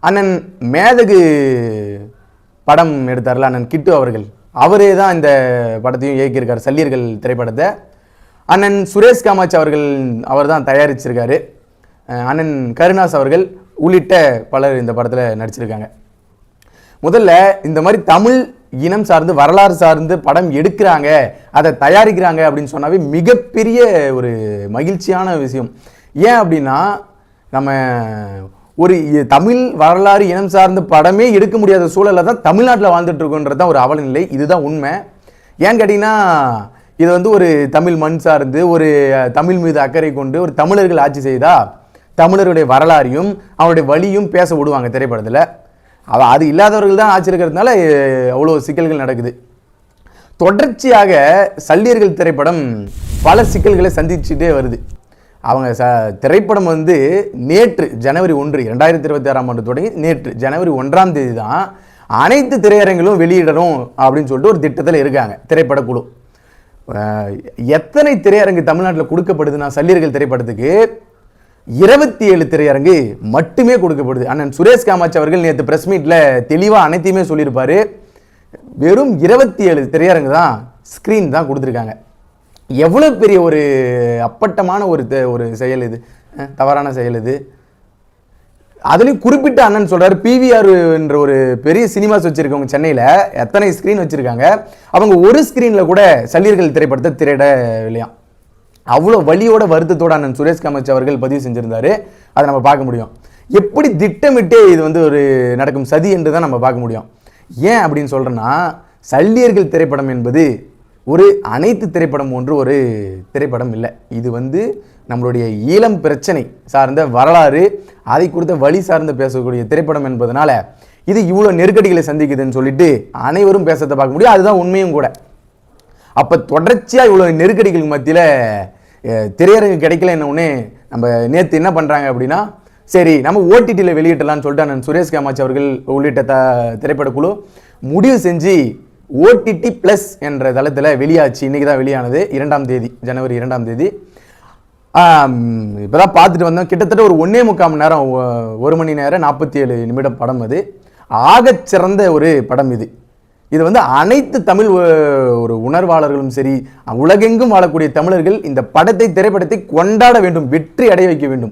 அண்ணன் மேதகு படம் எடுத்தார்ல அண்ணன் கிட்டு அவர்கள், அவரே தான் இந்த படத்தையும் இயக்கியிருக்கார். சல்லியர்கள் திரைப்படத்தை அண்ணன் சுரேஷ் காமாட்சி அவர் தான் தயாரிச்சிருக்காரு. அண்ணன் கருணாஸ் அவர்கள் உள்ளிட்ட பலர் இந்த படத்தில் நடிச்சிருக்காங்க. முதல்ல இந்த மாதிரி தமிழ் இனம் சார்ந்து வரலாறு சார்ந்து படம் எடுக்கிறாங்க, அதை தயாரிக்கிறாங்க அப்படின்னு சொன்னாவே மிகப்பெரிய ஒரு மகிழ்ச்சியான விஷயம். ஏன் அப்படின்னா, நம்ம ஒரு தமிழ் வரலாறு இனம் சார்ந்த படமே எடுக்க முடியாத சூழலில் தான் தமிழ்நாட்டில் வாழ்ந்துட்டு இருக்கோன்றது தான் ஒரு அவல நிலை. இதுதான் உண்மை. ஏன்னு கேட்டிங்கன்னா, இது ஒரு தமிழ் மண் சார்ந்து ஒரு தமிழ் மீது அக்கறை கொண்டு ஒரு தமிழர்கள் ஆட்சி செய்தா தமிழருடைய வரலாறையும் அவருடைய வழியும் பேச விடுவாங்க திரைப்படத்தில். அது இல்லாதவர்கள் தான் ஆட்சி இருக்கிறதுனால அவ்வளோ சிக்கல்கள் நடக்குது. தொடர்ச்சியாக சல்லியர்கள் திரைப்படம் பல சிக்கல்களை சந்திச்சுட்டே வருது. அவங்க திரைப்படம் நேற்று ஜனவரி 1 2026 தொடங்கி நேற்று ஜனவரி 1 தான் அனைத்து திரையரங்கிலும் வெளியிடணும் அப்படின்னு சொல்லிட்டு ஒரு திட்டத்தில் இருக்காங்க திரைப்பட குழு. எத்தனை திரையரங்கு தமிழ்நாட்டில் கொடுக்கப்படுதுன்னா சல்லியர்கள் திரைப்படத்துக்கு 27 திரையரங்கு மட்டுமே கொடுக்கப்படுது. அண்ணன் சுரேஷ் காமாட்சி அவர்கள் நேற்று பிரஸ் மீட்ல தெளிவாக அனைத்தையுமே சொல்லியிருப்பாரு. வெறும் 27 திரையரங்கு தான் ஸ்கிரீன் தான் கொடுத்துருக்காங்க. எவ்வளவு பெரிய ஒரு அப்பட்டமான ஒரு செயல் இது, தவறான செயல் இது. அதுலேயும் குறிப்பிட்ட அண்ணன் சொல்றாரு, பிவிஆர் என்ற ஒரு பெரிய சினிமாஸ் வச்சிருக்கவங்க சென்னையில் எத்தனை ஸ்கிரீன் வச்சிருக்காங்க, அவங்க ஒரு ஸ்கிரீன்ல கூட சல்லியர்கள் திரைப்படத்தை திரையிடவில்லையாம். அவ்வளோ வலியோட வருத்தத்தோட அண்ணன் சுரேஷ் காமாட்சி அவர்கள் பதிவு செஞ்சிருந்தாரு. அதை நம்ம பார்க்க முடியும். எப்படி திட்டமிட்டே இது ஒரு நடக்கும் சதி என்று தான் நம்ம பார்க்க முடியும். ஏன் அப்படின்னு சொல்றேன்னா, சல்லியர்கள் திரைப்படம் என்பது ஒரு அனைத்து திரைப்படம் போன்று ஒரு திரைப்படம் இல்லை. இது நம்மளுடைய ஈழம் பிரச்சனை சார்ந்த வரலாறு, அதை குறித்த வழி சார்ந்த பேசக்கூடிய திரைப்படம் என்பதனால இது இவ்வளோ நெருக்கடிகளை சந்திக்குதுன்னு சொல்லிட்டு அனைவரும் பேசத்தை பார்க்க முடியும். அதுதான் உண்மையும் கூட. அப்போ தொடர்ச்சியாக இவ்வளோ நெருக்கடிகளுக்கு மத்தியில் திரையரங்கு கிடைக்கல என்ன நம்ம நேற்று என்ன பண்ணுறாங்க அப்படின்னா, சரி நம்ம ஓடிடியில் வெளியிட்டலாம்னு சொல்லிட்டு அண்ணன் சுரேஷ் காமாட்சி அவர்கள் உள்ளிட்ட திரைப்பட குழு முடிவு செஞ்சு ஓடிடி பிளஸ் என்ற தளத்தில் வெளியாச்சு. இன்னைக்கு தான் வெளியானது, 2ஆம் தேதி ஜனவரி 2ஆம் தேதி. இப்போதான் பார்த்துட்டு வந்தோம். கிட்டத்தட்ட ஒரு 1.25 மணி நேரம், 1 மணி நேரம் 47 நிமிடம் படம். அது ஆகச்சிறந்த ஒரு படம். இது அனைத்து தமிழ் ஒரு உணர்வாளர்களும் சரி, உலகெங்கும் வாழக்கூடிய தமிழர்கள் இந்த திரைப்படத்தை கொண்டாட வேண்டும், வெற்றி அடைய வைக்க வேண்டும்.